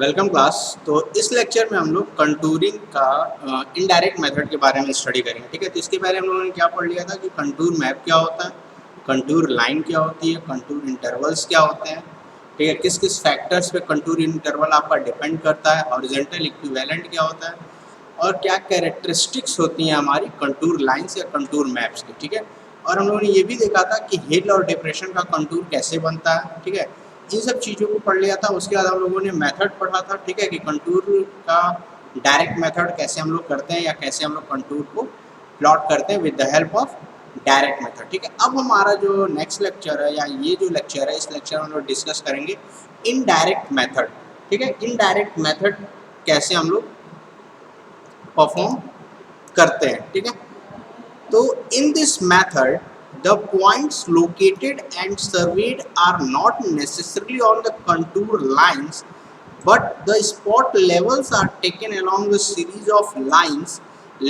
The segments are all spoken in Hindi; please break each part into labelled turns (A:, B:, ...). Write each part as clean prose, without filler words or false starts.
A: Welcome class. तो इस लेक्चर में हम लोग कंटूरिंग का इनडायरेक्ट मेथड के बारे में स्टडी करेंगे। ठीक है, तो इसके पहले हम लोगों ने क्या पढ़ लिया था कि कंटूर मैप क्या होता है, कंटूर लाइन क्या होती है, कंटूर इंटरवल्स क्या होते हैं। ठीक है, किस किस फैक्टर्स पे कंटूर इंटरवल आपका डिपेंड करता है, हॉरिजॉन्टल इक्विवेलेंट क्या होता है और क्या कैरेक्टरिस्टिक्स होती हैं हमारी कंटूर लाइन्स या कंटूर मैप्स की। ठीक है, और हम लोगों ने ये भी देखा था कि हिल और डिप्रेशन का कंटूर कैसे बनता है। ठीक है, इन सब चीज़ों को पढ़ लिया था। उसके बाद हम लोगों ने मेथड पढ़ा था। ठीक है, कि कंटूर का डायरेक्ट मेथड कैसे हम लोग करते हैं या कैसे हम लोग कंटूर को प्लॉट करते हैं with the help of direct method. ठीक है, अब हमारा जो नेक्स्ट लेक्चर है या ये जो लेक्चर है, इस लेक्चर में हम लोग डिस्कस करेंगे इनडायरेक्ट मेथड। ठीक है, इनडायरेक्ट मेथड कैसे हम लोग परफॉर्म करते हैं। ठीक है, तो in this method the points located and surveyed are not necessarily on the contour lines but the spot levels are taken along the series of lines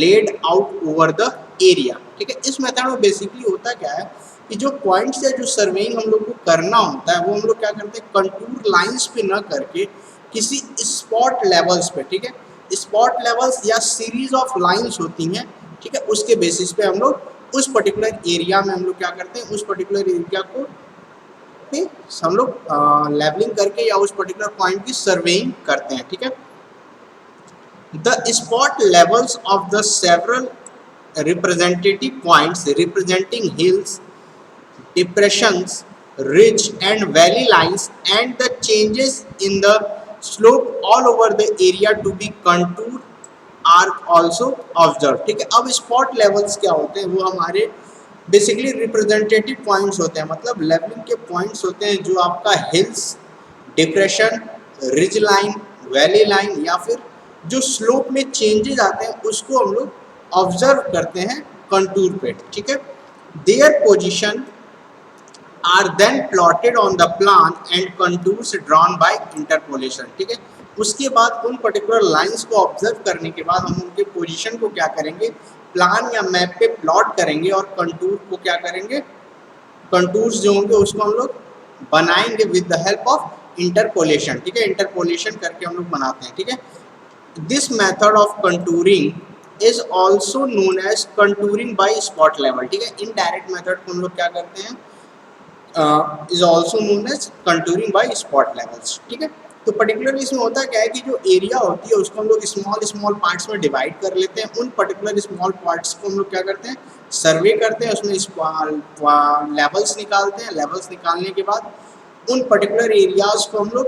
A: laid out over the area। ठीक है, इस मेथड में बेसिकली होता क्या है कि जो पॉइंट्स है, जो सर्वेइंग हम लोग को करना होता है वो हम लोग क्या करते हैं कंटूर लाइंस पे न करके किसी स्पॉट लेवल्स पे। ठीक है, स्पॉट लेवल्स या सीरीज ऑफ लाइंस होती हैं। ठीक है, उसके बेसिस पे हम लोग उस पर्टिकुलर एरिया में हम लोग क्या करते हैं, उस पर्टिकुलर एरिया को पे हम लोग लेवलिंग करके या उस पर्टिकुलर पॉइंट की सर्वेइंग करते हैं। ठीक है, the spot levels of the several representative points representing hills, depressions, ridge and valley lines and the changes in the slope all over the area to be contoured are also observe. ठीक है, अब स्पॉट लेवल्स क्या होते हैं, वो हमारे बेसिकली रिप्रेजेंटेटिव पॉइंट्स होते हैं, मतलब लेवलिंग के पॉइंट्स होते हैं जो आपका hills, depression, ridge line, valley line या फिर जो स्लोप में चेंजेस आते हैं उसको हम लोग ऑब्जर्व करते हैं कंटूर पे। ठीक है, their position are then plotted on the plan and contours drawn by interpolation. ठीक है, उसके बाद उन पर्टिकुलर लाइंस को ऑब्जर्व करने के बाद हम उनके पोजीशन को क्या करेंगे, प्लान या मैप पे प्लॉट करेंगे और कंटूर को क्या करेंगे, कंटूर्स जो होंगे उसको हम लोग बनाएंगे with the help of interpolation. ठीक है, इंटरपोलेशन करके हम लोग बनाते हैं। ठीक है, this method of contouring is also known as contouring by spot level. ठीक है, इनडायरेक्ट मेथड को हम लोग क्या करते हैं, is also known as contouring by spot levels. ठीक है, तो पर्टिकुलरली इसमें होता क्या है कि जो एरिया होती है उसको हम लोग स्मॉल स्मॉल पार्ट्स में डिवाइड कर लेते हैं। उन पर्टिकुलर स्मॉल पार्ट्स को हम लोग क्या करते हैं, सर्वे करते हैं, उसमें लेवल्स निकालते हैं। लेवल्स निकालने के बाद उन पर्टिकुलर एरियाज को हम लोग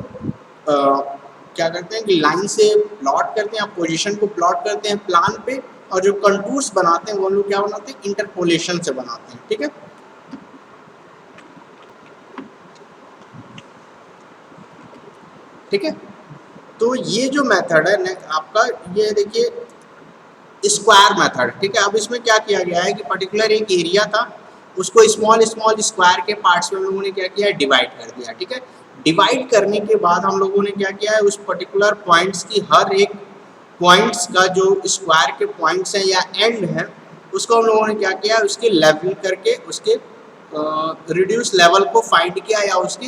A: क्या करते हैं कि लाइन से प्लॉट करते हैं, पोजीशन को प्लॉट करते हैं प्लान पे, और जो कंटूर्स बनाते हैं वो लोग क्या बनाते हैं, इंटरपोलेशन से बनाते हैं। ठीक है, ठीक है, तो ये जो मेथड है आपका, ये देखिए स्क्वायर मेथड। ठीक है, अब इसमें क्या किया गया है कि पर्टिकुलर एक एरिया था, उसको स्मॉल स्मॉल स्क्वायर के पार्ट्स में हम लोगों ने क्या किया है, डिवाइड कर दिया। ठीक है, डिवाइड करने के बाद हम लोगों ने क्या किया है, उस पर्टिकुलर पॉइंट्स की हर एक पॉइंट्स का जो स्क्वायर के पॉइंट्स हैं या एंड है उसको हम लोगों ने क्या किया, उसके लेवल करके उसके रिड्यूस लेवल को फाइंड किया या उसके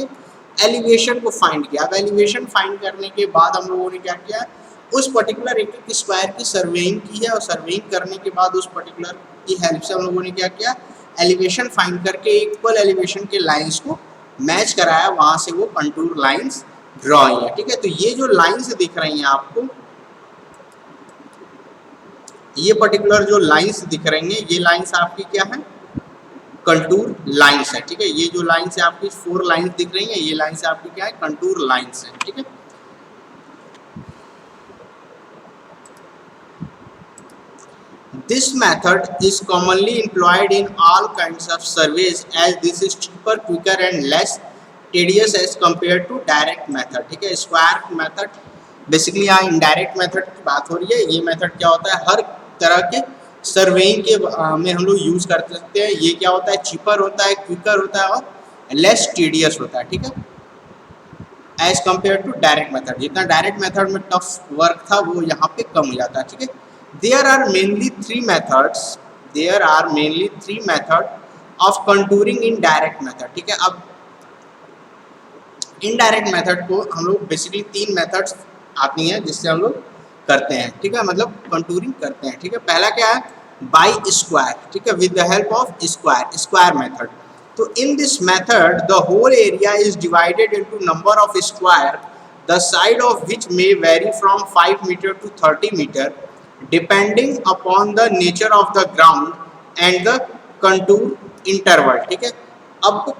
A: एलिवेशन को फाइंड किया। अब एलिवेशन फाइंड करने के बाद हम लोगों ने क्या किया, उस पर्टिकुलर एक एक स्क्वायर की सर्वेइंग की है, और सर्वेइंग करने के बाद उस पर्टिकुलर की हेल्प से हम लोगों ने क्या किया, एलिवेशन फाइंड करके इक्वल एलिवेशन के लाइंस को मैच कराया, वहाँ से वो कंटूर लाइंस ड्रॉ है। ठीक है, तो ये जो लाइंस दिख रही हैं आपको, ये पर्टिकुलर जो लाइंस दिख रही हैं, ये लाइंस आपकी क्या है, कंटूर लाइंस है। ठीक है, ये जो लाइंस है आपकी 4 लाइंस दिख रही हैं, ये लाइंस आपकी क्या है, कंटूर लाइंस है। ठीक है, this method is commonly employed in all kinds of surveys as this is cheaper, quicker and less tedious as compared to direct method। ठीक है, स्क्वायर मेथड बेसिकली यहाँ इनडायरेक्ट मेथड की बात हो रही है। ये मेथड क्या होता है, हर तरह के सर्वेइंग के में हम लोग यूज़ कर सकते हैं। ये क्या होता है, चीपर होता है, क्विकर होता है और लेस टीडियस होता है। ठीक है, as compare to direct method, जितना डायरेक्ट मेथड में टफ वर्क था वो यहाँ पे कम हो जाता है। ठीक है, there are mainly 3 method of contouring indirect method. ठीक है, अब इनडायरेक्ट मेथड को हम लोग बेसिकली 3 मेथड्स आती हैं जिससे हम लोग करते हैं, ठीक है, मतलब कंटूरिंग करते हैं, ठीक है। पहला क्या है, बाय स्क्वायर, ठीक है, with the help of square method. तो in this method the whole area is divided into number of square the side of which may vary from 5 metre to 30 metre depending upon the nature of the ground and the contour interval, ठीक है। अब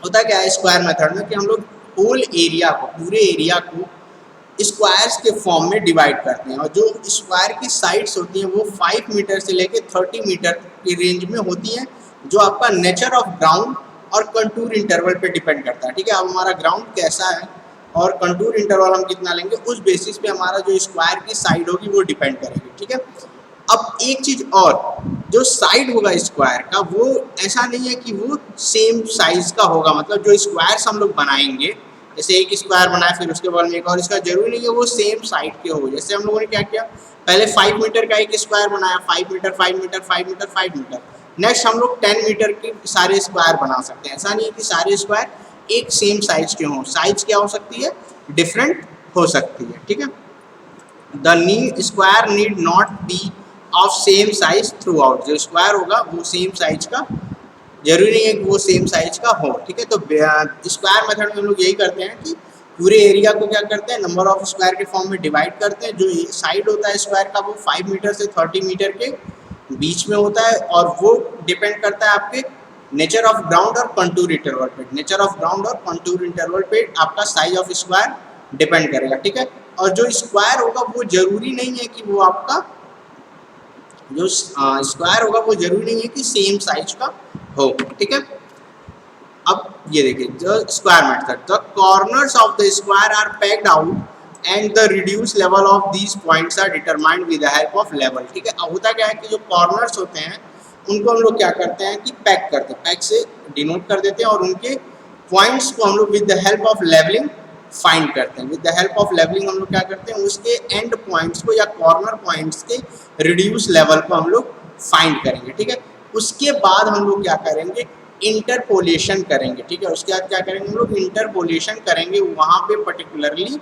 A: होता क्या है स्क्वायर मेथड में कि हम लोग होल एरिया को, पूरे एरिया को स्क्वायर्स के फॉर्म में डिवाइड करते हैं, और जो स्क्वायर की साइड्स होती हैं वो 5 मीटर से लेके 30 मीटर की रेंज में होती हैं, जो आपका नेचर ऑफ ग्राउंड और कंटूर इंटरवल पे डिपेंड करता है, ठीक है। अब हमारा ग्राउंड कैसा है और कंटूर इंटरवल हम कितना लेंगे, उस बेसिस पे हमारा जो स्क्वायर की साइड होगी वो डिपेंड करेगी, ठीक है। अब एक चीज और, जो साइड होगा स्क्वायर का वो ऐसा नहीं है कि वो सेम साइज का होगा, मतलब जो स्क्वायर्स हम लोग बनाएंगे, जैसे एक स्क्वायर बनाया फिर उसके बाद में एक और, इसका जरूरी नहीं है वो सेम साइड के हो। जैसे हम लोगों ने क्या किया, पहले 5 मीटर का एक स्क्वायर बनाया, 5 metre 5 metre 5 metre 5 metre, next हम लोग 10 मीटर के सारे स्क्वायर बना सकते हैं। ऐसा नहीं है कि सारे स्क्वायर एक सेम साइज के हों, साइज क्या हो सकती है, डिफरेंट हो सकती है, ठीक है। The square need not B of same size through out, जो स्क्वायर होगा वो सेम साइज का जरूरी नहीं है कि वो सेम साइज का हो, ठीक है। तो स्क्वायर मेथड में हम लोग यही करते हैं कि पूरे एरिया को क्या करते हैं, नंबर ऑफ स्क्वायर के फॉर्म में डिवाइड करते हैं। जो साइड होता है स्क्वायर का वो 5 मीटर से 30 मीटर के बीच में होता है, और वो डिपेंड करता है आपके नेचर ऑफ ग्राउंड और कंटूर इंटरवल पे। नेचर ऑफ ग्राउंड और कंटूर इंटरवल पे आपका साइज ऑफ स्क्वायर डिपेंड करेगा, ठीक है। और जो स्क्वायर होगा वो जरूरी नहीं है कि वो आपका जो स्क्वायर होगा वो जरूरी नहीं है कि सेम साइज का हो, ठीक है। अब ये देखिए the square method, the corners of the square are pegged out and the reduce level of these points are determined with the help of level, ठीक है। अब होता क्या है कि जो कॉर्नर्स होते हैं उनको हम लोग क्या करते हैं कि पैक करते हैं, पैक से डिनोट कर देते हैं, और उनके पॉइंट्स को हम लोग with the help of levelling find करते हैं। With the help of levelling हम लोग क्या करते हैं, उसके एंड पॉइंट्स को या कॉर्नर पॉइंट्स के रिड्यूस लेवल को हम लोग फाइंड करेंगे, ठीक है। उसके बाद हम लोग क्या करेंगे, इंटरपोलेशन करेंगे, ठीक है। उसके बाद क्या करेंगे, हम लोग इंटरपोलेशन करेंगे वहाँ पे पर्टिकुलरली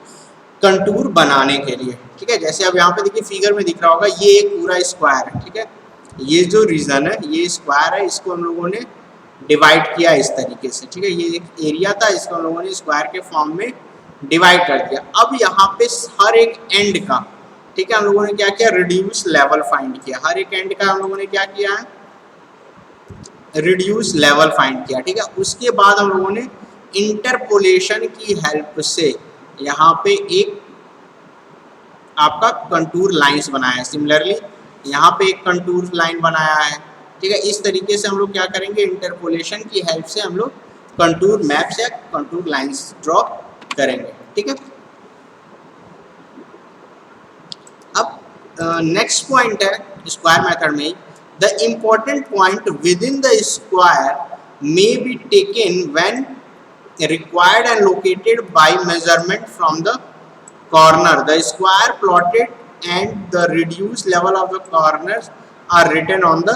A: कंटूर बनाने के लिए, ठीक है। जैसे अब यहाँ पे देखिए फिगर में दिख रहा होगा, ये एक पूरा स्क्वायर है, ठीक है। ये जो रीजन है ये स्क्वायर है, इसको हम लोगों ने डिवाइड किया इस तरीके से, ठीक है। ये एक एरिया था, इसको हम लोगों ने स्क्वायर के फॉर्म में डिवाइड कर दिया। अब यहाँ पे हर एक एंड का, ठीक है, हम लोगों ने क्या किया, रिड्यूस लेवल फाइंड किया। हर एक एंड का हम लोगों ने क्या किया है, रिड्यूस लेवल फाइंड किया, ठीक है। उसके बाद हम लोगों ने इंटरपोलेशन की हेल्प से यहाँ पे एक आपका कंटूर लाइंस बनाया। सिमिलरली यहाँ पे एक कंटूर लाइन बनाया है, ठीक है। इस तरीके से हम लोग क्या करेंगे, इंटरपोलेशन की हेल्प से हम लोग कंटूर मैप्स या कंटूर लाइंस ड्रॉ करेंगे, ठीक है। अब नेक्स्ट पॉइंट है स्क्वायर मेथड में, the important point with in the square may be taken when required and located by measurement from the corner. The square plotted and the reduced level of the corners are written on the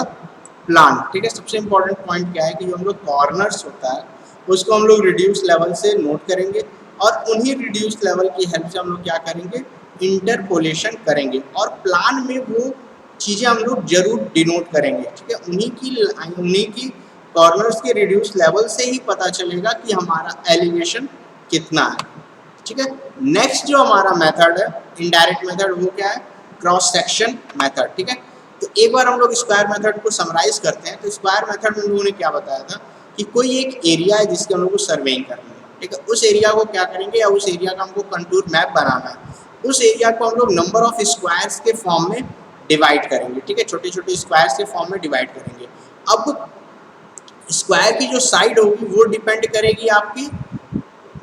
A: plan, ठीक है। सबसे इम्पोर्टेंट पॉइंट क्या है कि जो हम लोग कॉर्नर्स होता है उसको हम लोग रिड्यूस लेवल से नोट करेंगे, और उन्हीं रिड्यूस लेवल की हेल्प से हम लोग क्या करेंगे, इंटरपोलेशन करेंगे, और प्लान में वो चीज़ें हम लोग जरूर डिनोट करेंगे, ठीक है। उन्हीं की कॉर्नर्स के रिड्यूस लेवल से ही पता चलेगा कि हमारा एलिवेशन कितना है, ठीक है। नेक्स्ट जो हमारा मेथड है इनडायरेक्ट मेथड, वो क्या है, क्रॉस सेक्शन मेथड, ठीक है। तो एक बार हम लोग स्क्वायर मेथड को समराइज करते हैं। तो स्क्वायर मेथड में हम लोगों ने क्या बताया था कि कोई एक एरिया है जिसके हम लोग को सर्वेइंग करना है, ठीक है। उस एरिया को क्या करेंगे, या उस एरिया का हमको कंटूर मैप बनाना है, उस एरिया को हम लोग नंबर ऑफ स्क्वायर्स के फॉर्म में डिवाइड करेंगे, ठीक है। छोटे छोटे स्क्वायर्स के फॉर्म में डिवाइड करेंगे। अब स्क्वायर की जो साइड होगी वो डिपेंड करेगी आपकी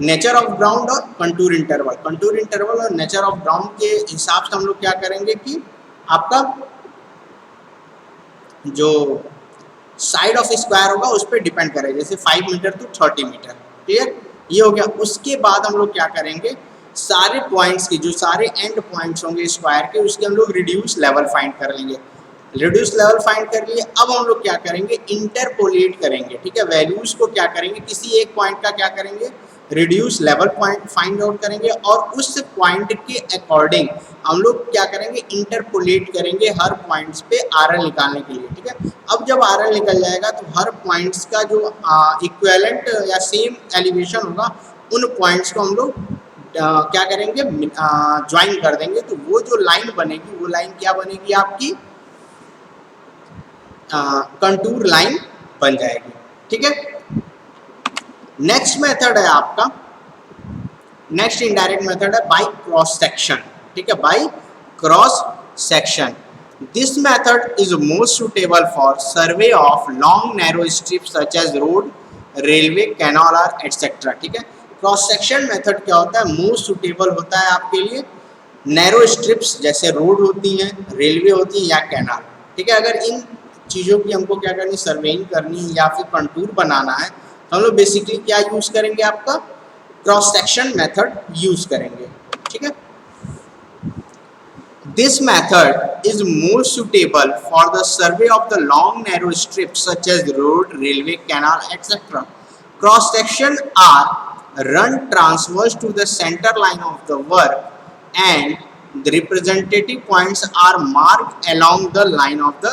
A: नेचर ऑफ ग्राउंड और कंटूर इंटरवल और नेचर ऑफ ग्राउंड के हिसाब से हम लोग क्या करेंगे कि आपका जो साइड ऑफ स्क्वायर होगा उस पर डिपेंड करेगा, जैसे 5 मीटर टू 30 मीटर, क्लियर, ये हो गया। उसके बाद हम लोग क्या करेंगे, सारे पॉइंट्स की, जो सारे एंड पॉइंट्स होंगे स्क्वायर के, उसके हम लोग रिड्यूस लेवल फाइंड कर लेंगे। रिड्यूस लेवल फाइंड कर लिए, अब हम लोग क्या करेंगे, इंटरपोलेट करेंगे, ठीक है। वैल्यूज को क्या करेंगे, किसी एक पॉइंट का क्या करेंगे, reduce level point find out करेंगे और उस पॉइंट के अकॉर्डिंग हम लोग क्या करेंगे, इंटरपोलेट करेंगे हर पॉइंट्स पे RL निकालने के लिए। ठीक है, अब जब RL निकल जाएगा तो हर पॉइंट्स का जो इक्विवेलेंट या सेम एलिवेशन होगा उन पॉइंट्स को हम लोग क्या करेंगे, ज्वाइन कर देंगे। तो वो जो लाइन बनेगी वो लाइन क्या बनेगी, आपकी कंटूर लाइन बन जाएगी। ठीक है, नेक्स्ट मेथड है आपका, नेक्स्ट इनडायरेक्ट मेथड है बाय क्रॉस सेक्शन। ठीक है, by cross section, this method is most suitable for survey of long narrow strips such as road, railway, canal और एटसेट्रा। ठीक है, क्रॉस सेक्शन मेथड क्या होता है, मोस्ट सुटेबल होता है आपके लिए नैरो स्ट्रिप्स जैसे रोड होती हैं, रेलवे होती है या कैनाल। ठीक है, अगर इन चीज़ों की हमको क्या करनी, सर्वेइंग करनी है या फिर कंटूर बनाना है तो हम लोग बेसिकली क्या यूज़ करेंगे, आपका क्रॉस सेक्शन मेथड यूज़ करेंगे। ठीक है, this method is more suitable for the survey of the long narrow strips such as road, railway, canal etcetera. Cross section are run transverse to the center line of the work and the representative points are marked along the line of the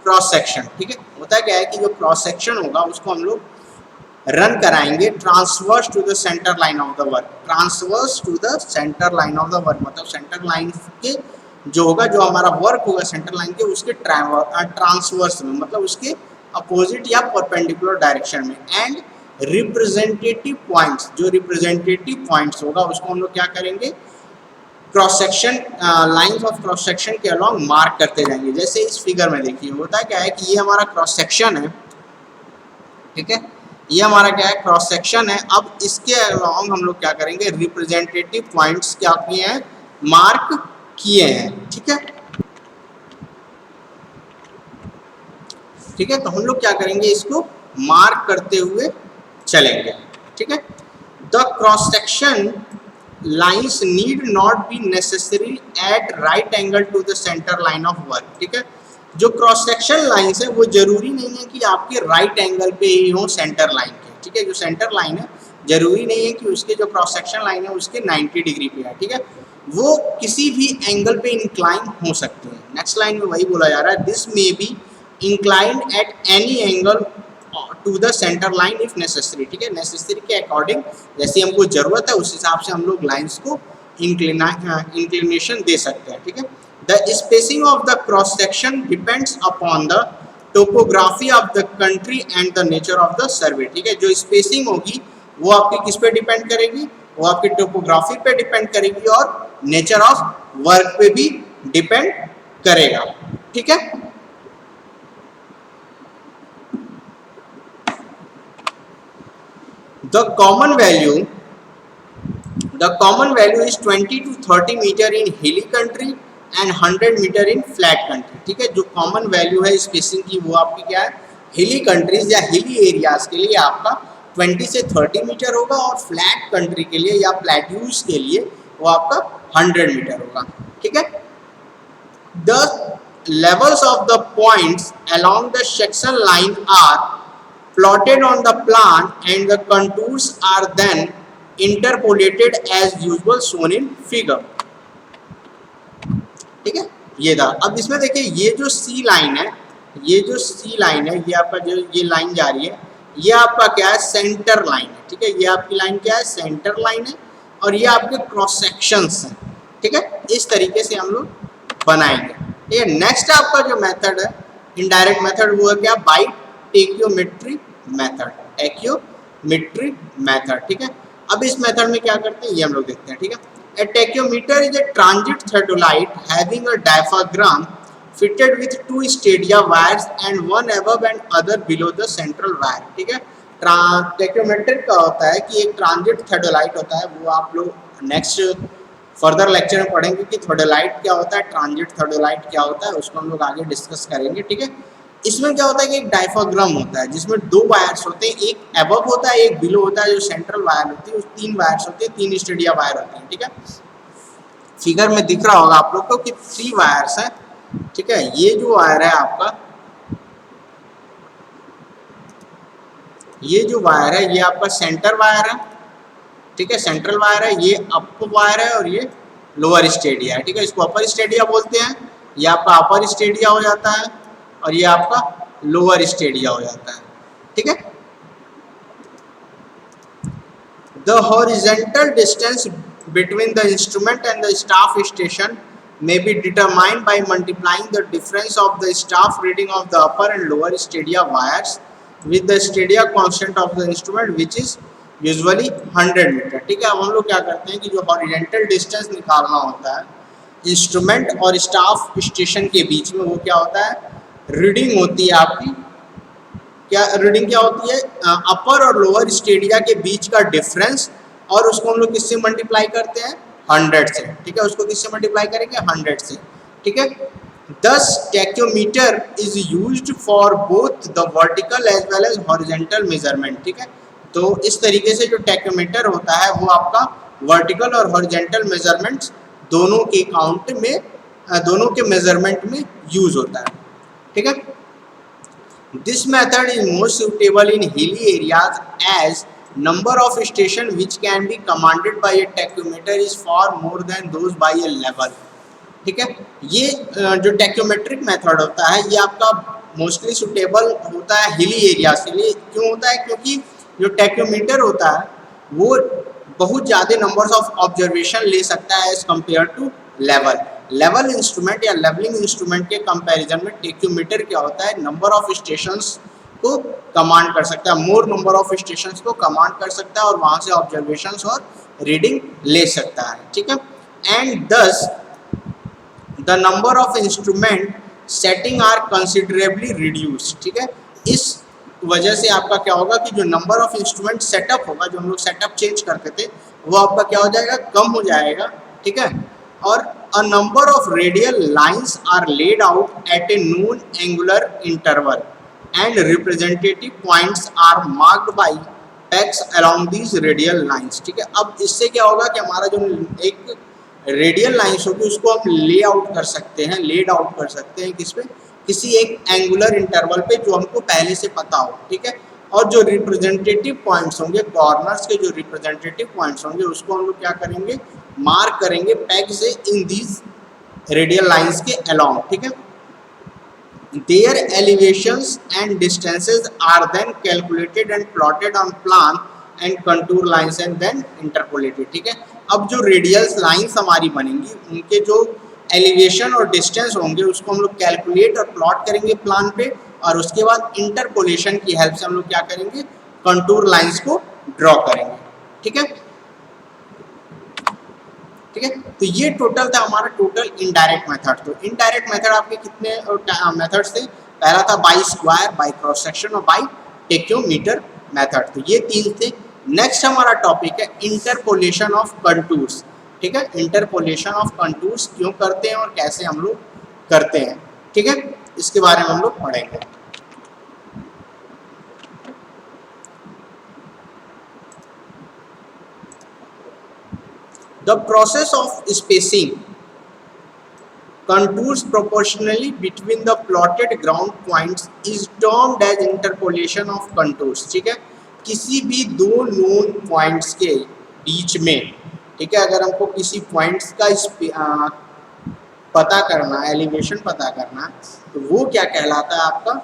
A: cross section। ठीक है, होता क्या है कि जो क्रॉस सेक्शन होगा उसको हम लोग रन कराएंगे transverse to the centre line of the work. Transverse to the centre line of the work मतलब सेंटर लाइन के जो होगा, जो हमारा वर्क होगा सेंटर लाइन के उसके ट्रांसवर्स में, मतलब उसके अपोजिट या परपेंडिकुलर डायरेक्शन में। एंड रिप्रेजेंटेटिव पॉइंट्स, जो रिप्रेजेंटेटिव पॉइंट्स होगा उसको हम लोग क्या करेंगे, cross section lines of cross section के अलॉन्ग मार्क करते जाएंगे। जैसे इस फिगर में देखिए, होता क्या है कि ये हमारा क्रॉस सेक्शन है। ठीक है, ये हमारा क्या है, क्रॉस सेक्शन है। अब इसके अलॉन्ग हम लोग क्या करेंगे, रिप्रेजेंटेटिव पॉइंट्स क्या किए हैं, मार्क किए हैं। ठीक है, ठीक है, तो हम लोग क्या करेंगे, इसको मार्क करते हुए चलेंगे। ठीक है, the cross section lines need not be necessary at right angle to the centre line of work. ठीक है, जो क्रॉस सेक्शन लाइंस है वो जरूरी नहीं है कि आपके राइट एंगल पे ही हो सेंटर लाइन के। ठीक है, जो सेंटर लाइन है जरूरी नहीं है कि उसके जो क्रॉस सेक्शन लाइन है उसके 90 डिग्री पे है। ठीक है, वो किसी भी एंगल पे इंक्लाइन हो सकते हैं। नेक्स्ट लाइन में वही बोला जा रहा है, this may be inclined at any angle to the centre line if necessary. ठीक है, नेसेसरी के अकॉर्डिंग जैसी हमको जरूरत है उस हिसाब से हम लोग लाइंस को इंक्लिनेशन दे सकते हैं। ठीक है, the spacing of the cross section depends upon the topography of the country and the nature of the survey. ठीक है, जो स्पेसिंग होगी वो आपकी किस पे डिपेंड करेगी, वो आपकी टोपोग्राफी पे डिपेंड करेगी और नेचर ऑफ वर्क पे भी डिपेंड करेगा। ठीक है, The common value is 20 to 30 meter in hilly country and 100 meter in flat country। ठीक है, जो कॉमन वैल्यू है स्पेसिंग की वो आपकी क्या है, हिली कंट्रीज या हिली एरियाज के लिए आपका 20 से 30 मीटर होगा और फ्लैट कंट्री के लिए या प्लेट्यूज के लिए वो आपका 100 मीटर होगा। ठीक है, the levels of the points along the section line are plotted on the plan and the contours are then interpolated as usual shown in figure। ठीक है, ये था। अब इसमें देखिए ये जो सी लाइन है, ये जो सी लाइन है, ये आपका जो ये लाइन जा रही है, ये आपका क्या है, सेंटर लाइन है। ठीक है, ये आपकी लाइन क्या है, सेंटर लाइन है और ये आपके क्रॉस सेक्शंस हैं। ठीक है, इस तरीके से हम लोग बनाएंगे। ठीक है, नेक्स्ट आपका जो मेथड है इनडायरेक्ट मेथड वो है क्या, by tacheometry method, tacheometry method. ठीक है, अब इस मेथड में क्या करते हैं ये हम लोग देखते हैं। ठीक है, a tachyometer is a transit theodolite having a diaphragm fitted with two stadia wires and one above and other below the central wire। ठीक है, टेक्योमेट्रिक का होता है कि एक ट्रांजिट थेडोलाइट होता है, वो आप लोग नेक्स्ट फर्दर लेक्चर में पढ़ेंगे कि थेडोलाइट क्या होता है, ट्रांजिट थेडोलाइट क्या होता है, उसको हम लोग आगे डिस्कस करेंगे। ठीक है, इसमें क्या होता है कि एक डायफ्राग्राम होता है जिसमें दो वायर्स होते हैं, एक अबव होता है एक बिलो होता है। जो सेंट्रल वायर होती है उस 3 वायर्स होती है, 3 स्टेडिया वायर होते हैं। ठीक है, फिगर में दिख रहा होगा आप लोग को कि 3 वायर्स हैं। ठीक है, ये जो वायर है आपका, ये जो वायर है ये आपका सेंटर वायर है। ठीक है, सेंट्रल वायर है, ये अप वायर है और ये लोअर स्टेडिया है। ठीक है, इसको अपर स्टेडिया बोलते हैं, ये आपका अपर स्टेडिया हो जाता है और ये आपका लोअर स्टेडिया हो जाता है। ठीक है, the horizontal distance between the instrument and the staff station may be determined by multiplying the difference of the staff reading of the upper and lower stadia wires with the stadia constant of the instrument which is usually 100 metre. ठीक है, अब हम लोग क्या करते हैं कि जो हॉरिजॉन्टल डिस्टेंस निकालना होता है इंस्ट्रूमेंट और स्टाफ स्टेशन के बीच में, वो क्या होता है, रीडिंग होती है आपकी, क्या रीडिंग क्या होती है, अपर और लोअर स्टेडिया के बीच का डिफरेंस, और उसको हम लोग किससे मल्टीप्लाई करते हैं, 100 से। ठीक है, उसको किससे मल्टीप्लाई करेंगे, 100 से। ठीक है, thus tacheometer is used for both the vertical as well as horizontal measurement. ठीक है, तो इस तरीके से जो टैक्योमीटर होता है वो आपका वर्टिकल और हॉरिजॉन्टल मेजरमेंट्स दोनों के काउंट में, दोनों के मेजरमेंट में यूज होता है। ठीक है, this method is most suitable in hilly areas as number of station which can be commanded by a tachymeter is far more than those by a level। ठीक है, ये जो टैक्योमेट्रिक मेथड होता है ये आपका मोस्टली सुटेबल होता है हिली एरिया के लिए। क्यों होता है, क्योंकि जो टैक्योमीटर होता है वो बहुत ज़्यादा नंबर्स ऑफ ऑब्जर्वेशन ले सकता है as compare to level instrument या लेवलिंग इंस्ट्रूमेंट के कंपैरिजन में टैक्योमीटर क्या होता है, नंबर ऑफ स्टेशंस को कमांड कर सकता है, मोर नंबर ऑफ स्टेशंस को कमांड कर सकता है और वहाँ से ऑब्जर्वेशंस और रीडिंग ले सकता है। ठीक है, and thus the number of instrument setting are considerably reduce. ठीक है, इस वजह से आपका क्या होगा कि जो नंबर ऑफ इंस्ट्रूमेंट सेटअप होगा, जो हम लोग सेटअप चेंज करते थे, वो आपका क्या हो जाएगा, कम हो जाएगा। ठीक है, और a number of radial lines are laid out at a known angular interval and representative points are marked by pegs along these radial lines। ठीक है, अब इससे क्या होगा कि हमारा जो एक रेडियल लाइंस होगी उसको हम ले आउट कर सकते हैं, लेड आउट कर सकते हैं किस पे, किसी एक एंगुलर इंटरवल पे जो हमको पहले से पता हो। ठीक है, और जो रिप्रेजेंटेटिव पॉइंट्स होंगे, कॉर्नर्स के जो रिप्रेजेंटेटिव पॉइंट्स होंगे उसको हम लोग क्या करेंगे, मार्क करेंगे पैग से इन दीज रेडियल लाइंस के अलोंग। ठीक है, their elevations and distances are then calculated and plotted on plan and contour lines and then interpolated. ठीक है, अब जो रेडियल लाइंस हमारी बनेंगी उनके जो एलिवेशन और डिस्टेंस होंगे उसको हम लोग कैलकुलेट और प्लॉट करेंगे प्लान पे, और उसके बाद इंटरपोलेशन की हेल्प से हम लोग क्या करेंगे, कंटूर लाइंस को ड्रॉ करेंगे। ठीक है, ठीक है, तो ये टोटल था हमारा टोटल इनडायरेक्ट मेथड। तो इनडायरेक्ट मेथड आपके कितने मेथड्स थे, पहला था by square, by cross section और बाई टैक्योमीटर मेथड। तो ये तीन थे। नेक्स्ट हमारा टॉपिक है इंटरपोलेशन ऑफ कंटूर्स। ठीक है, इंटरपोलेशन ऑफ कंटूर्स क्यों करते हैं और कैसे हम लोग करते हैं। ठीक है, इसके बारे में हम लोग पढ़ेंगे। The process of spacing contours proportionally between the plotted ground points is termed as interpolation of contours। ठीक है, किसी भी दो नोन पॉइंट्स के बीच में, ठीक है, अगर हमको किसी पॉइंट्स का पता करना, एलिवेशन पता करना, तो वो क्या कहलाता है, आपका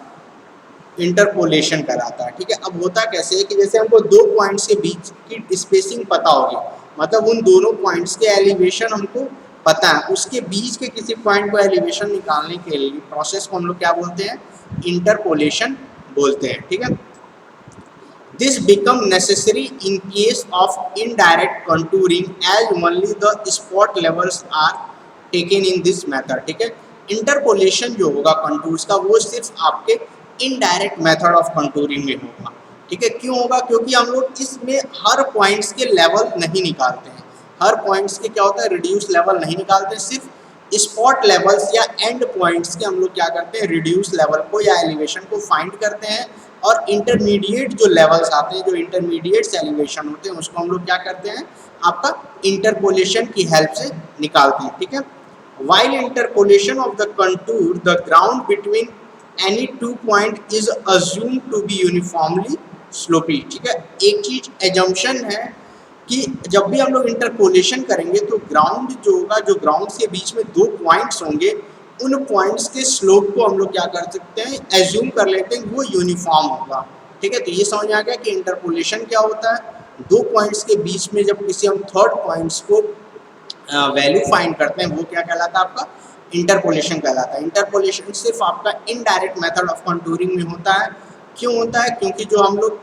A: इंटरपोलेशन कराता है। ठीक है, अब होता कैसे है कि जैसे हमको दो पॉइंट्स के बीच की स्पेसिंग पता होगी, मतलब उन दोनों पॉइंट्स के एलिवेशन हमको पता है, उसके बीच के किसी पॉइंट को एलिवेशन निकालने के लिए प्रोसेस को हम लोग क्या बोलते हैं, इंटरपोलेशन बोलते हैं। ठीक है, this become necessary in case of indirect contouring as only the spot levels are taken in this method. ठीक है, इंटरपोलेशन जो होगा कंटूर्स का वो सिर्फ आपके इनडायरेक्ट मेथड ऑफ कंटूरिंग में होगा। ठीक है, क्यों होगा, क्योंकि हम लोग इसमें हर पॉइंट्स के लेवल नहीं निकालते हैं, हर पॉइंट्स के क्या होता है, रिड्यूस लेवल नहीं निकालते, सिर्फ स्पॉट लेवल्स या एंड पॉइंट्स के हम लोग क्या करते हैं, रिड्यूस लेवल को या एलिवेशन को फाइंड करते हैं, और इंटरमीडिएट जो लेवल्स आते हैं, जो इंटरमीडिएट एलिवेशन होते हैं, उसको हम लोग क्या करते हैं, आपका इंटरपोलेशन की हेल्प से निकालते हैं। ठीक है, while interpolation of the contour the ground between any two point is assumed to be uniformly sloppy. ठीक है, एक चीज एजम्पशन है कि जब भी हम लोग इंटरपोलेशन करेंगे तो ग्राउंड जो होगा, जो ग्राउंड के बीच में दो पॉइंट्स होंगे, उन पॉइंट्स के स्लोप को हम लोग क्या कर सकते हैं, एज्यूम कर लेते हैं वो यूनिफॉर्म होगा। ठीक है, तो ये समझ आ गया कि इंटरपोलेशन क्या होता है। दो पॉइंट्स के बीच में जब किसी हम थर्ड पॉइंट्स को वैल्यू फाइंड करते हैं, वो क्या कहलाता है, आपका इंटरपोलेशन कहलाता है। इंटरपोलेशन सिर्फ आपका इनडायरेक्ट मेथड ऑफ कंटूरिंग में होता है। क्यों होता है? क्योंकि जो हम लोग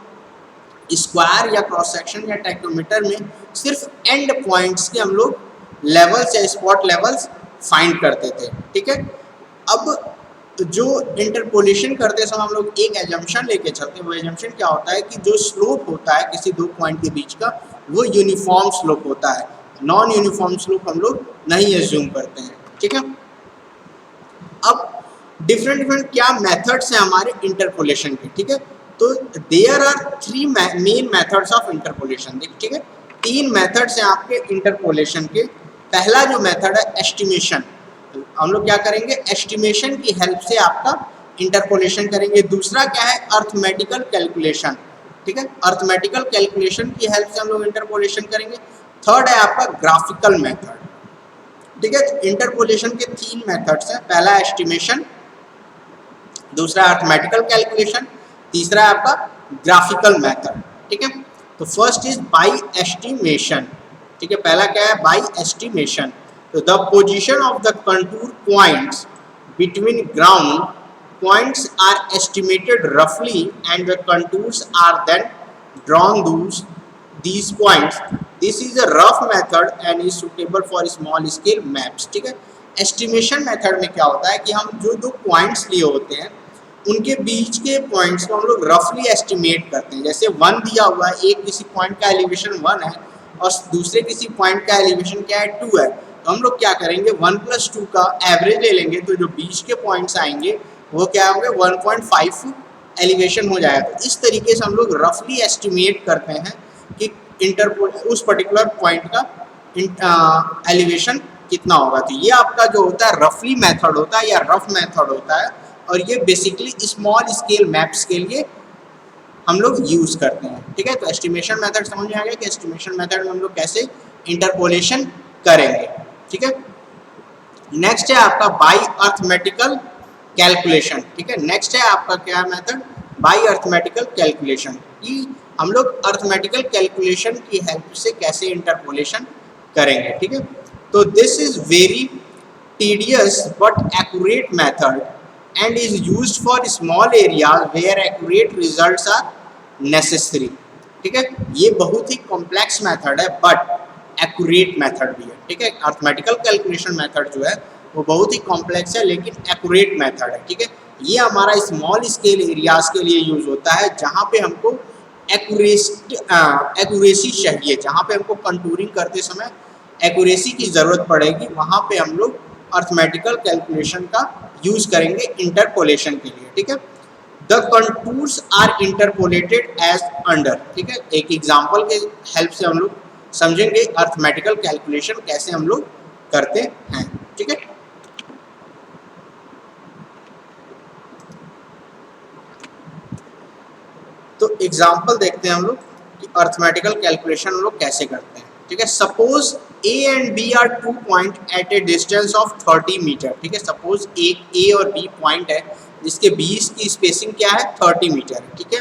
A: स्क्वायर या क्रॉस सेक्शन या ट्रैक्टोमीटर में सिर्फ एंड पॉइंट्स के हम लोग लेवल्स या स्पॉट लेवल्स फाइंड करते थे। ठीक है, अब जो इंटरपोलेशन करते समय हम लोग एक एजम्पशन लेके चलते हैं। वो एजम्पशन क्या होता है कि जो स्लोप होता है किसी दो पॉइंट के बीच का, वो यूनिफॉर्म स्लोप होता है। नॉन यूनिफॉर्म स्लोप हम लोग नहीं एज्यूम करते हैं। ठीक है, अब डिफरेंट क्या मेथड्स हैं हमारे इंटरपोलेशन के। ठीक है, तो there are three main methods of interpolation. ठीक है, तीन मेथड्स हैं आपके इंटरपोलेशन के। पहला जो मेथड है एस्टिमेशन, हम लोग क्या करेंगे, एस्टिमेशन की हेल्प से आपका इंटरपोलेशन करेंगे। दूसरा क्या है, अर्थमेटिकल कैलकुलेशन। ठीक है, अर्थमेटिकल कैलकुलेशन की हेल्प से हम लोग इंटरपोलेशन करेंगे। थर्ड है आपका ग्राफिकल मेथड। ठीक है, तो इंटरपोलेशन के तीन मेथड्स हैं। पहला एस्टिमेशन, दूसरा अर्थमेटिकल कैलकुलेशन, तीसरा है आपका ग्राफिकल मेथड। ठीक है, तो फर्स्ट इज बाई एस्टिमेशन। ठीक है, पहला क्या है, बाई एस्टिमेशन। तो the position of the contour points between ground points are estimated roughly and the contours are then drawn these points. This is a rough method and is suitable for small scale maps. ठीक है, estimation method में क्या होता है कि हम जो दो points लिए होते हैं उनके बीच के पॉइंट्स को हम लोग रफली एस्टिमेट करते हैं। जैसे 1 दिया हुआ है, एक किसी पॉइंट का एलिवेशन 1 है और दूसरे किसी पॉइंट का एलिवेशन क्या है, 2 है। तो हम लोग क्या करेंगे, 1 + 2 का एवरेज ले लेंगे, तो जो बीच के पॉइंट्स आएंगे वो क्या होंगे, 1.5 एलिवेशन हो जाएगा। तो इस तरीके से हम लोग रफली एस्टिमेट करते हैं कि उस पर्टिकुलर पॉइंट का एलिवेशन कितना होगा। तो ये आपका जो होता है रफली मेथड होता है या रफ मेथड होता है, और ये बेसिकली स्मॉल स्केल मैप्स के लिए हम लोग यूज़ करते हैं। ठीक है, तो एस्टिमेशन मेथड समझ में आ गया कि एस्टिमेशन मेथड में हम लोग कैसे इंटरपोलेशन करेंगे। ठीक है, नेक्स्ट है आपका बाई अर्थमेटिकल कैलकुलेशन। ठीक है, नेक्स्ट है आपका क्या मेथड, बाई अर्थमेटिकल कैलकुलेशन। कि हम लोग अर्थमेटिकल कैलकुलेशन की हेल्प से कैसे इंटरपोलेशन करेंगे। ठीक है, तो this is very tedious but accurate method and is used for small areas where accurate results are necessary. ठीक है, ये बहुत ही कॉम्प्लेक्स मेथड है बट एक्यूरेट मेथड भी है। ठीक है, अर्थमेटिकल कैलकुलेशन मेथड जो है वो बहुत ही कॉम्प्लेक्स है लेकिन एक्यूरेट मेथड है। ठीक है, ये हमारा स्मॉल स्केल एरियाज के लिए यूज होता है जहाँ पे हमको एक्यूरेसी चाहिए, जहाँ पे हमको कंटूरिंग करते समय एक्यूरेसी की ज़रूरत पड़ेगी, वहाँ पे हम लोग अर्थमेटिकल कैलकुलेशन का यूज़ करेंगे इंटरपोलेशन के लिए। ठीक है, the contours are interpolated as under. ठीक है, एक एग्जाम्पल के हेल्प से हम लोग समझेंगे अर्थमेटिकल कैलकुलेशन कैसे हम लोग करते हैं। ठीक है, तो एग्जाम्पल देखते हैं हम लोग कि अर्थमेटिकल कैलकुलेशन हम लोग कैसे करते हैं। ठीक है, suppose A and B are 2 point at a distance of 30 metre. ठीक है, सपोज एक ए और बी पॉइंट है जिसके बीच की स्पेसिंग क्या है, 30 मीटर। ठीक है,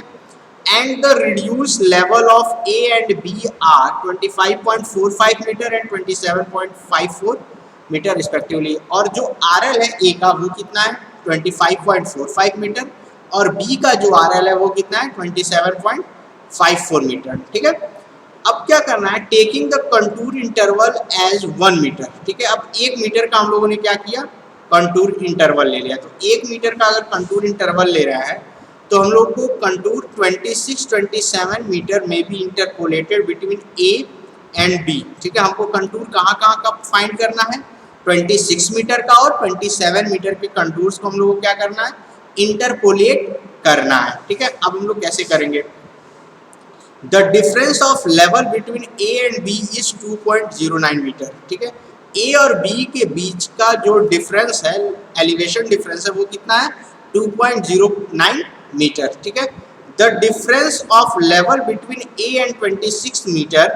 A: and the reduce level of A and B are 25.45 metre and 27.54 metre respectively. और जो आर एल है ए का वो कितना है, 25.45 मीटर, और बी का जो आर एल है वो कितना है, 27.54 मीटर। ठीक है, अब क्या करना है, taking the contour interval as 1 metre. ठीक है, अब 1 मीटर का हम लोगों ने क्या किया, कंटूर इंटरवल ले लिया। तो 1 मीटर का अगर कंटूर इंटरवल ले रहा है तो हम लोग को कंटूर 26-27 मीटर में भी interpolated between A and B. ठीक है, हमको कंटूर कहाँ का फाइंड करना है, 26 मीटर का और 27 मीटर के कंटूर्स को हम लोग को क्या करना है, इंटरपोलेट करना है। ठीक है, अब हम लोग कैसे करेंगे, the difference of level between A and B is 2.09 metre. ठीक है, ए और बी के बीच का जो डिफरेंस है, एलिवेशन डिफरेंस है, वो कितना है, 2.09 मीटर। ठीक है, the difference of level between A and 26 metre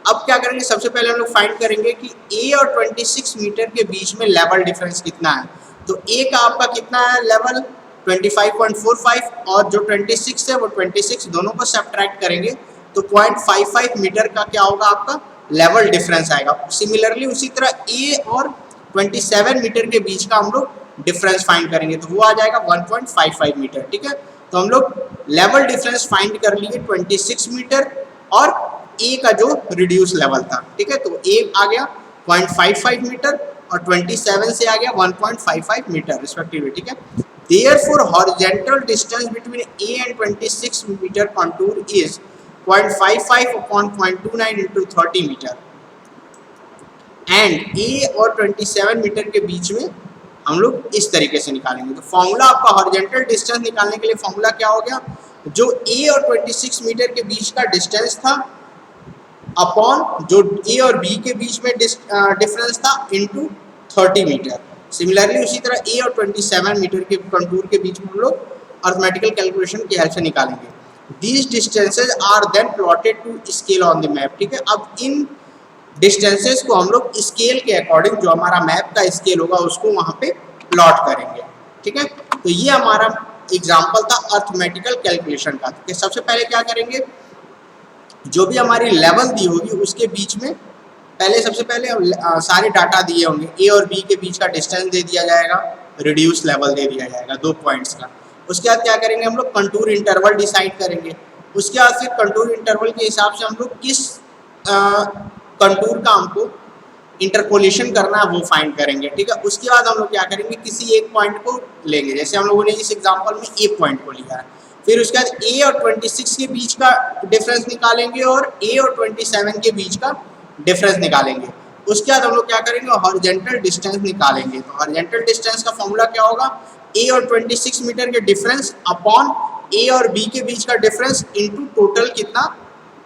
A: अब क्या करेंगे, सबसे पहले हम लोग फाइंड करेंगे कि ए और 26 मीटर के बीच में लेवल डिफरेंस कितना है। तो ए का आपका कितना है लेवल 25.45 और जो 26 है वो 26, दोनों को सब्ट्रैक्ट करेंगे तो 0.55 मीटर का क्या होगा आपका लेवल डिफरेंस आएगा। सिमिलरली उसी तरह ए और 27 मीटर के बीच का हम लोग डिफरेंस फाइंड करेंगे तो वो आ जाएगा 1.55 मीटर। ठीक है, तो हम लोग लेवल डिफरेंस फाइंड कर लिए 26 मीटर और ए का जो रिड्यूस लेवल था। ठीक है, तो ए आ गया 0.55 मीटर और 27 से आ गया 1.55 मीटर रिस्पेक्टिवली। ठीक है, therefore horizontal distance between A and 26 meter contour is 0.55 upon 0.29 into 30 meter and ए और 27 मीटर के बीच में हम लोग इस तरीके से निकालेंगे। तो फॉर्मूला आपका हॉरिजॉन्टल डिस्टेंस निकालने के लिए फॉर्मूला क्या हो गया, जो ए और 26 मीटर के बीच का डिस्टेंस था अपॉन जो ए और बी के बीच में डिफरेंस था इनटू 30 मीटर। सिमिलरली उसी तरह ए और 27 मीटर के कंटूर के बीच में हम लोग अर्थमेटिकल कैलकुलेशन की हेल्प से निकालेंगे। These distances are then plotted to scale on the map. ठीक है, अब इन डिस्टेंसेस को हम लोग स्केल के अकॉर्डिंग जो हमारा मैप का स्केल होगा उसको वहाँ पे प्लॉट करेंगे। ठीक है, तो ये हमारा एग्जाम्पल था अर्थमेटिकल कैलकुलेशन का। तो सबसे पहले क्या करेंगे, जो भी हमारी लेवल दी होगी उसके बीच में पहले सबसे पहले सारे डाटा दिए होंगे, ए और बी के बीच का डिस्टेंस दे दिया जाएगा, रिड्यूस लेवल दे दिया जाएगा 2 पॉइंट्स का। उसके बाद क्या करेंगे, हम लोग कंटूर इंटरवल डिसाइड करेंगे। उसके बाद फिर कंटूर इंटरवल के हिसाब से हम लोग किस कंटूर का हमको इंटरपोलेशन करना है वो फाइंड करेंगे। ठीक है, उसके बाद हम लोग क्या करेंगे, किसी एक पॉइंट को लेंगे, जैसे हम लोगों ने इस एग्जांपल में ए पॉइंट को लिया है। फिर उसके बाद ए और 26 के बीच का डिफरेंस निकालेंगे और ए और 27 के बीच का डिफरेंस निकालेंगे। उसके बाद हम लोग क्या करेंगे, हॉरिजॉन्टल डिस्टेंस निकालेंगे। तो हॉरिजॉन्टल डिस्टेंस का फॉर्मूला क्या होगा, ए और 26 मीटर के डिफरेंस अपॉन ए और बी के बीच का डिफरेंस इनटू टोटल कितना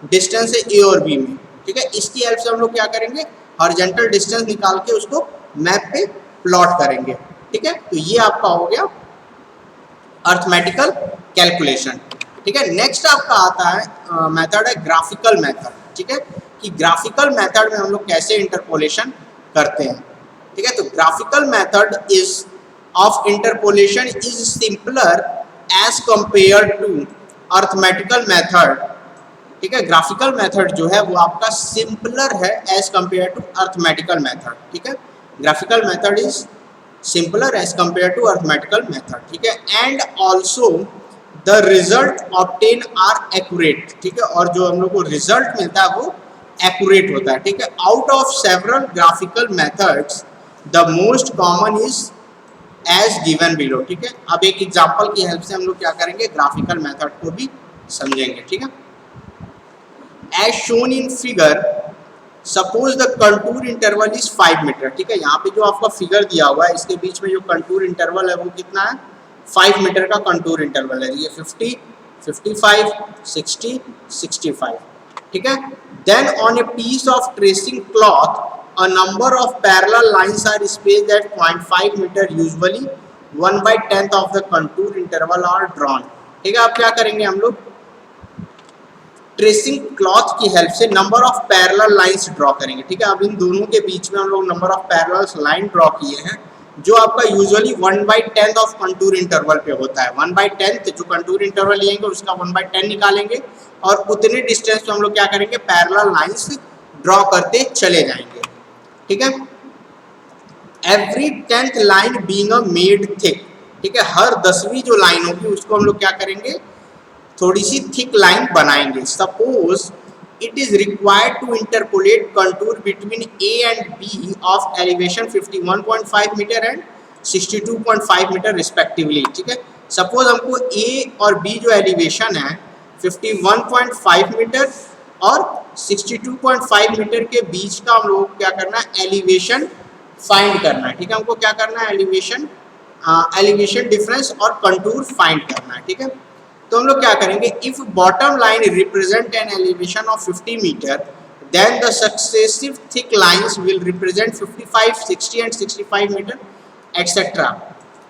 A: डिस्टेंस है ए और बी में। ठीक है, इसकी हेल्प से हम लोग क्या करेंगे, हॉरिजॉन्टल डिस्टेंस निकाल के उसको मैप पे प्लॉट करेंगे। ठीक है, तो ये आपका हो गया अर्थमेटिकल कैलकुलेशन। ठीक है, नेक्स्ट आपका आता है मेथड है ग्राफिकल मेथड। ठीक है, कि ग्राफिकल मेथड में हम लोग कैसे इंटरपोलेशन करते हैं। ठीक है, तो graphical method is of interpolation is simpler as compare to arithmetical method. ठीक है, ग्राफिकल मेथड जो है वो आपका सिंपलर है as compare to arithmetical method. ठीक है, graphical method is simpler as compare to arithmetical method. ठीक है, and also the result obtain are accurate. ठीक है, और जो हम लोग को रिजल्ट मिलता है वो एक्यूरेट होता है। ठीक है, out of several graphical methods the most common is as given below. ठीक है, अब एक एग्जांपल की हेल्प से हम लोग क्या करेंगे, ग्राफिकल मेथड को भी समझेंगे। ठीक है, as shown in figure suppose the contour interval is 5 metre. ठीक है, यहाँ पे जो आपका फिगर दिया हुआ है इसके बीच में जो कंटूर इंटरवल है वो कितना है, 5 मीटर का कंटूर इंटरवल है। ये 50, 55, 60, 65। ठीक है, then on a piece of tracing cloth a number of parallel lines are spaced at 0.5 meter, usually 1/10 of the contour interval are drawn। ठीक है, अब क्या करेंगे, हम लोग ट्रेसिंग क्लॉथ की हेल्प से number of parallel lines draw करेंगे। ठीक है, अब इन दोनों के बीच में हम लोग number of parallel line draw किए हैं जो आपका यूजुअली 1/10 ऑफ कंटूर इंटरवल पे होता है। 1/10 जो कंटूर इंटरवल लेंगे उसका 1/10 निकालेंगे और उतने डिस्टेंस पे हम लोग क्या करेंगे, पैरेलल लाइंस ड्रॉ करते चले जाएंगे। ठीक है, every 10th line being a made thick. ठीक है, हर 10वीं जो लाइन होगी उसको हम लोग क्या करेंगे, थोड़ी सी थिक लाइन बनाएंगे। Suppose it is required to interpolate contour between A and B of elevation 51.5 metre and 62.5 metre respectively. ठीक है, सपोज हमको ए और बी जो एलिवेशन है 51.5 मीटर और 62.5 मीटर के बीच का हम लोग क्या करना है, एलिवेशन फाइंड करना है। ठीक है, हमको क्या करना है, एलिवेशन डिफरेंस और कंटूर फाइंड करना है। ठीक है, तो हम लोग क्या करेंगे, if bottom line represent an elevation of 50 metre then the successive thick lines will represent 55, 60 and 65 metre etcetera.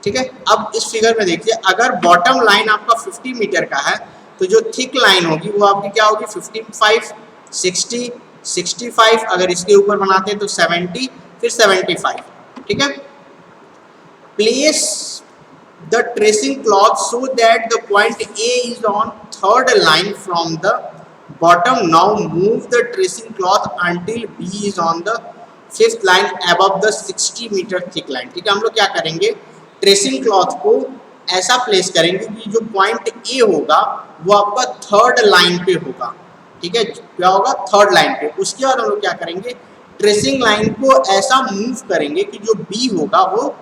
A: ठीक है, अब इस फिगर में देखिए, अगर बॉटम लाइन आपका 50 मीटर का है तो जो थिक लाइन होगी वो आपकी क्या होगी, 55, 60, 65, अगर इसके ऊपर बनाते हैं तो 70, फिर 75, ठीक है। Place the tracing cloth so that the point A is on third line from the bottom. Now move the tracing cloth until B is on the fifth line above the 60 metre thick line, ठीक है। हम लोग क्या करेंगे, ट्रेसिंग क्लॉथ को ऐसा प्लेस करेंगे कि जो पॉइंट ए होगा वो आपका थर्ड लाइन पे होगा, ठीक है। क्या होगा, थर्ड लाइन पे। उसके बाद हम लोग क्या करेंगे, ट्रेसिंग लाइन को ऐसा मूव करेंगे कि जो बी होगा वो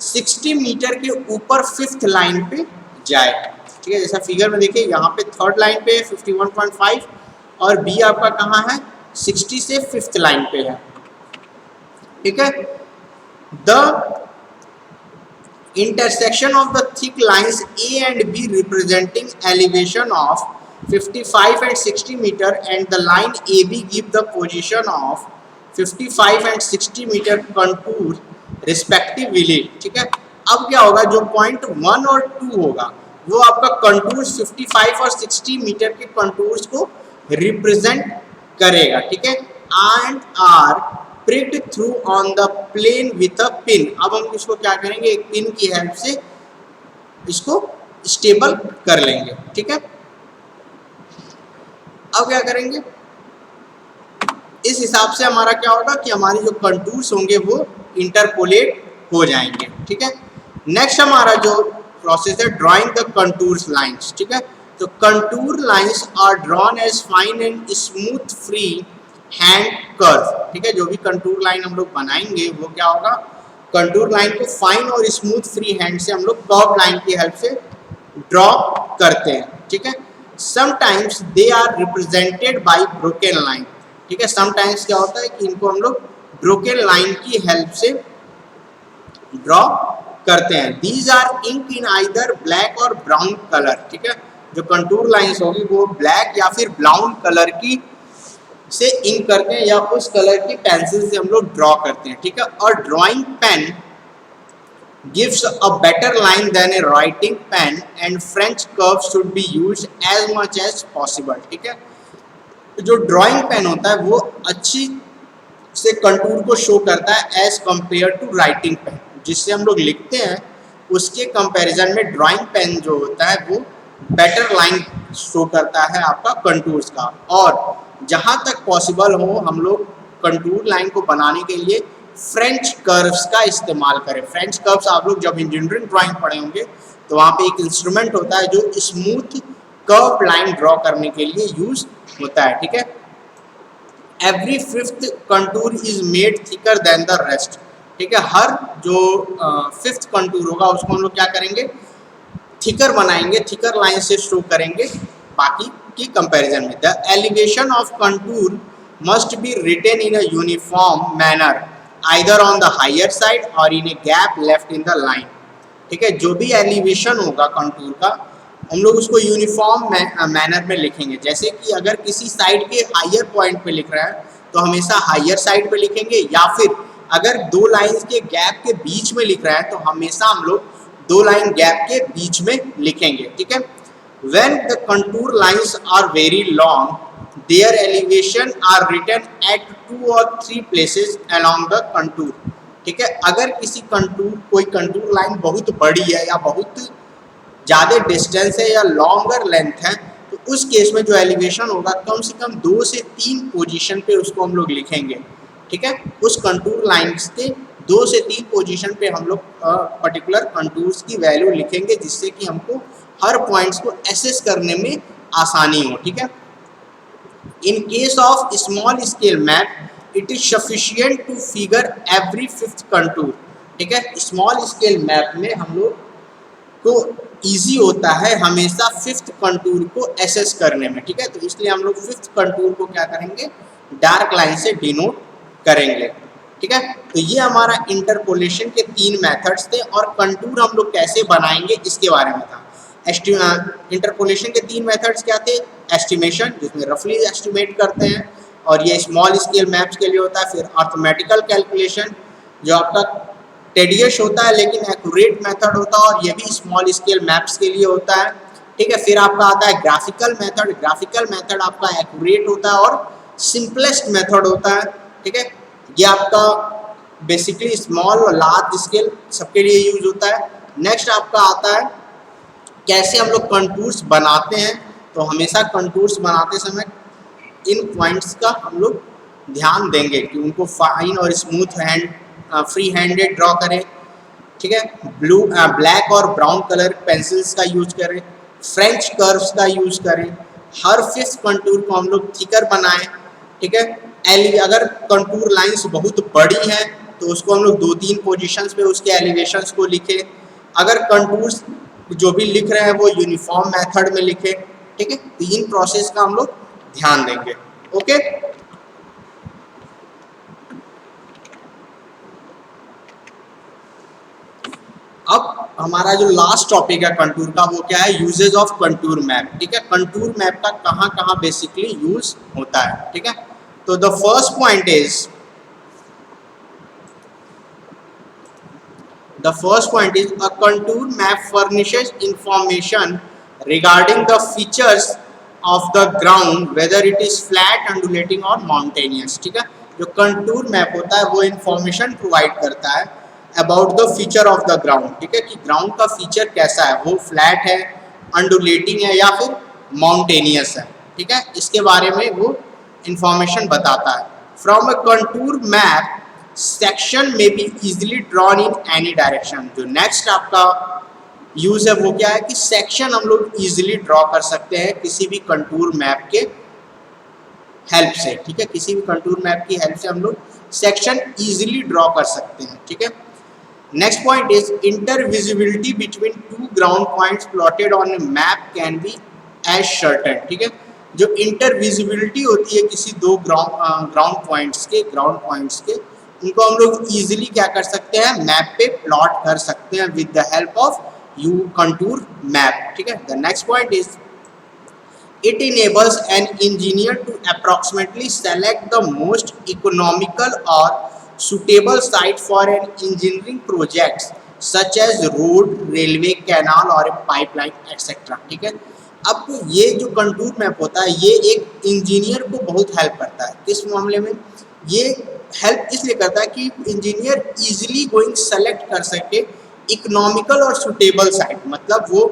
A: 60 मीटर के ऊपर फिफ्थ लाइन पे जाए, ठीक है। जैसा फिगर में देखिए, यहाँ पे थर्ड लाइन पे 51.5 और बी आपका कहाँ है, 60 से फिफ्थ लाइन पे है, ठीक है। The intersection of the thick lines A and B representing elevation of 55 and 60 meter and the line AB give the position of 55 and 60 meter contour respectively, ठीक है। अब क्या होगा, जो पॉइंट 1 और 2 होगा वो आपका कंटूर्स 55 और 60 मीटर के कंटूर्स को रिप्रेजेंट करेगा, ठीक है। And are pricked through on the plane with a pin। अब हम इसको क्या करेंगे, एक पिन की हेल्प से इसको स्टेबल कर लेंगे, ठीक है। अब क्या करेंगे, इस हिसाब से हमारा क्या होगा कि हमारे जो कंटूर्स होंगे वो इंटरपोलेट हो जाएंगे, ठीक है। नेक्स्ट हमारा जो प्रोसेस है, ड्राइंग द कंटूर्स लाइंस, ठीक है। तो contour lines are drawn as fine and smooth free hand curve, ठीक है। जो भी कंटूर लाइन हम लोग बनाएंगे वो क्या होगा, कंटूर लाइन को फाइन और स्मूथ फ्री हैंड से हम लोग कर्व लाइन की हेल्प से ड्रॉ करते हैं, ठीक है। Sometimes they are represented by broken line, ठीक है। समटाइम्स क्या होता है कि इनको हम लोग ब्रोकन लाइन की हेल्प से ड्रॉ करते हैं। These are ink in either black और ब्राउन कलर, ठीक है। जो कंटूर लाइंस होगी वो ब्लैक या फिर ब्राउन कलर की से इंक करते हैं या उस कलर की पेंसिल से हम लोग ड्रॉ करते हैं, ठीक है। और drawing pen gives a better line than a writing pen and French curve should be used as much as possible, ठीक है। जो ड्राइंग पेन होता है वो अच्छी से कंटूर को शो करता है as compare to writing pen, जिससे हम लोग लिखते हैं उसके कंपैरिजन में ड्राइंग पेन जो होता है वो बेटर लाइन शो करता है आपका कंटूर्स का। और जहाँ तक पॉसिबल हो हम लोग कंटूर लाइन को बनाने के लिए फ्रेंच कर्व्स का इस्तेमाल करें। फ्रेंच कर्व्स आप लोग जब इंजीनियरिंग ड्राइंग पढ़े होंगे तो वहाँ पे एक इंस्ट्रूमेंट होता है जो स्मूथ कर्व लाइन ड्रॉ करने के लिए यूज होता है, ठीक है। Every fifth contour is made thicker than the rest, ठीक है। हर जो फिफ्थ कंटूर होगा उसको हम लोग क्या करेंगे, थिकर बनाएंगे, थिकर लाइन से शो करेंगे बाकी की कंपैरिजन में। The elevation of contour must be written in a uniform manner either on the higher side or in a gap left in the line, ठीक है। जो भी एलिवेशन होगा कंटूर का हम लोग उसको यूनिफॉर्म मैनर में लिखेंगे। जैसे कि अगर किसी साइड के हायर पॉइंट पे लिख रहा है तो हमेशा हायर साइड पे लिखेंगे, या फिर अगर दो लाइंस के गैप के बीच में लिख रहा है तो हमेशा हम लोग दो लाइन गैप के बीच में लिखेंगे, ठीक है। When the contour lines are very long, their elevation are written at 2 or 3 places along the contour, ठीक है। अगर किसी कोई कंटूर लाइन बहुत बड़ी है या बहुत ज़्यादा डिस्टेंस है या लॉन्गर लेंथ है तो उस केस में जो एलिवेशन होगा कम से कम 2 से 3 पोजीशन पे उसको हम लोग लिखेंगे, ठीक है। उस कंटूर लाइन्स के 2 से 3 पोजीशन पे हम लोग पर्टिकुलर कंटूर्स की वैल्यू लिखेंगे, जिससे कि हमको हर पॉइंट्स को एसेस करने में आसानी हो, ठीक है। In case of small scale map it is sufficient to figure every fifth contour, ठीक है। स्मॉल स्केल मैप में हम लोग को इजी होता है हमेशा फिफ्थ कंटूर को एसेस करने में, ठीक है। तो इसलिए हम लोग फिफ्थ कंटूर को क्या करेंगे, डार्क लाइन से डिनोट करेंगे, ठीक है। तो ये हमारा इंटरपोलेशन के 3 मेथड्स थे और कंटूर हम लोग कैसे बनाएंगे इसके बारे में था। इंटरपोलेशन के 3 मेथड्स क्या थे, एस्टिमेशन जिसमें रफली एस्टिमेट करते हैं और ये स्मॉल स्केल मैप्स के लिए होता है। फिर अर्थमेटिकल कैलकुलेशन जो आपका टेडियस होता है लेकिन एक्यूरेट मेथड होता है और ये भी स्मॉल स्केल मैप्स के लिए होता है, ठीक है। फिर आपका आता है ग्राफिकल मेथड। ग्राफिकल मेथड आपका एक्यूरेट होता है और सिंपलेस्ट मेथड होता है, ठीक है। ये आपका बेसिकली स्मॉल और लार्ज स्केल सबके लिए यूज होता है। नेक्स्ट आपका आता है कैसे हम लोग कंटूर्स बनाते हैं। तो हमेशा कंटूर्स बनाते समय इन पॉइंट्स का हम लोग ध्यान देंगे कि उनको फाइन और smooth hand free handed draw करें, ठीक है। ब्लैक और ब्राउन कलर पेंसिल्स का यूज करें, फ्रेंच कर्व्स का यूज करें, हर फिफ्थ कंटूर को हम लोग थिकर बनाएं, ठीक है। अगर कंटूर लाइंस बहुत बड़ी हैं तो उसको हम लोग 2-3 पोजीशंस पे उसके एलिवेशंस को लिखें। अगर कंटूर्स जो भी लिख रहे हैं वो यूनिफॉर्म मेथड में लिखें, ठीक है। तो इन प्रोसेस का हम लोग ध्यान देंगे, ओके। अब हमारा जो लास्ट टॉपिक है कंटूर का वो क्या है, यूजेज ऑफ कंटूर मैप, ठीक है। कंटूर मैप का कहाँ कहाँ बेसिकली यूज होता है, ठीक है। तो the first point is a contour map furnishes information regarding the features of the ground whether it is flat, undulating or mountainous, ठीक है। जो कंटूर मैप होता है वो इंफॉर्मेशन प्रोवाइड करता है about the feature of the ground, ठीक है, कि ग्राउंड का फीचर कैसा है, वो फ्लैट है, अंडुलेटिंग है या फिर माउंटेनियस है, ठीक है। इसके बारे में वो इंफॉर्मेशन बताता है। From a contour map section में भी easily drawn in any direction. जो नेक्स्ट आपका यूज है वो क्या है कि सेक्शन हम लोग इजीली ड्रॉ कर सकते हैं किसी भी कंटूर मैप के हेल्प से, ठीक है। किसी भी कंटूर मैप की हेल्प से हम लोग सेक्शन इजीली ड्रॉ कर सकते हैं, ठीक है। Next point is intervisibility between two ground points plotted on a map can be ascertain, ठीक है। जो इंटरविजिबिलिटी होती है किसी दो ग्राउंड पॉइंट्स के उनको हम लोग इजीली क्या कर सकते हैं, मैप पे प्लॉट कर सकते हैं with the help of you contour map, ठीक है। The next point is it enables an engineer to approximately select the most economical or suitable site for an engineering projects such as road, railway, canal और pipeline etc, ठीक है। अब ये जो कंटूर मैप होता है ये एक इंजीनियर को बहुत हेल्प करता है। किस मामले में ये हेल्प इसलिए करता है कि इंजीनियर इजीली गोइंग सेलेक्ट कर सके इकोनॉमिकल और सुटेबल साइट, मतलब वो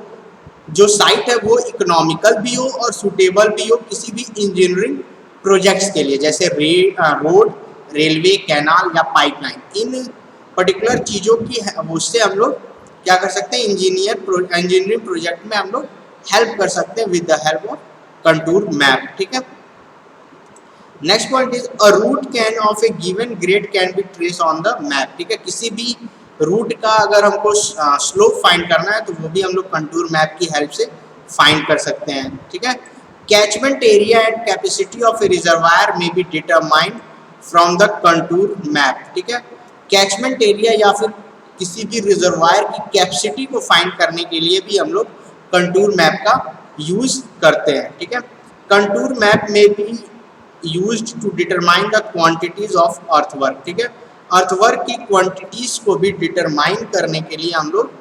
A: जो साइट है वो इकोनॉमिकल भी हो और सुटेबल भी हो किसी भी इंजीनियरिंग प्रोजेक्ट्स के लिए, जैसे रोड, रेलवे, कैनाल या पाइपलाइन। इन पर्टिकुलर चीज़ों की उससे हम लोग क्या कर सकते हैं, इंजीनियरिंग प्रोजेक्ट में हम लोग हेल्प कर सकते हैं with the help of contour map, ठीक है। Next point is a route can of a given grade can be trace on the map, ठीक है। किसी भी रूट का अगर हमको स्लोप फाइंड करना है तो वो भी हम लोग कंटूर मैप की हेल्प से फाइंड कर सकते हैं, ठीक है। Catchment area and capacity of a reservoir may be determined from the contour map, ठीक है। कैचमेंट एरिया या फिर किसी भी रिजर्वायर की कैपेसिटी को फाइंड करने के लिए भी हम लोग कंटूर मैप का यूज करते हैं, ठीक है। कंटूर मैप में भी used to determine the quantities of earthwork, ठीक है। अर्थवर्क की क्वांटिटीज को भी डिटरमाइन करने के लिए हम लोग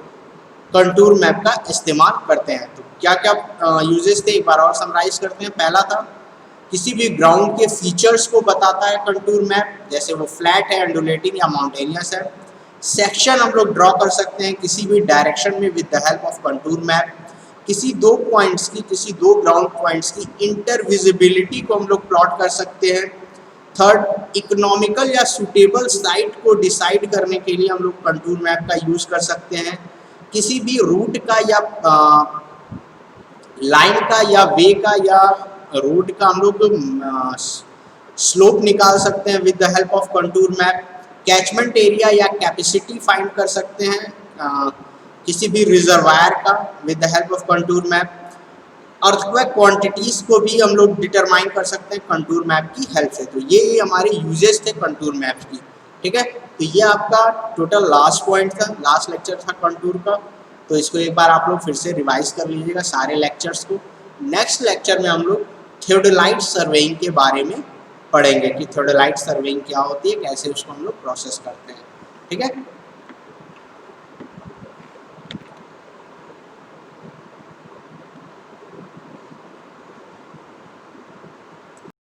A: कंटूर मैप का इस्तेमाल करते हैं। तो क्या क्या यूजेस थे एक बार और समराइज करते हैं। पहला था किसी भी ग्राउंड के फीचर्स को बताता है कंटूर मैप, जैसे वो फ्लैट है, अंडुलेटिंग या माउंटेनियस है। सेक्शन हम लोग ड्रॉ कर सकते हैं किसी भी डायरेक्शन में with the help of contour map. किसी दो ग्राउंड पॉइंट्स की इंटरविजिबिलिटी को हम लोग प्लॉट कर सकते हैं। थर्ड, इकोनॉमिकल या सूटेबल साइट को डिसाइड करने के लिए हम लोग कंटूर मैप का यूज कर सकते हैं। किसी भी रूट का या लाइन का या वे का या रोड का हम लोग स्लोप निकाल सकते हैं with the help of contour map. Catchment area या कैपेसिटी फाइंड कर सकते हैं किसी भी रिजर्वायर का with the help of contour map. Earthquake quantities को भी हम लोग डिटरमाइन कर सकते हैं कंटूर मैप की हेल्प से। तो ये हमारे यूजेस थे कंटूर मैप की, ठीक है। तो ये आपका टोटल लास्ट पॉइंट था, लास्ट लेक्चर था कंटूर का। तो इसको एक बार आप लोग फिर से रिवाइज कर लीजिएगा सारे लेक्चर्स को। नेक्स्ट लेक्चर में हम लोग थियोडोलाइट सर्वेइंग के बारे में पढ़ेंगे कि थियोडोलाइट सर्वेइंग क्या होती है, कैसे उसको हम लोग प्रोसेस करते हैं, ठीक है।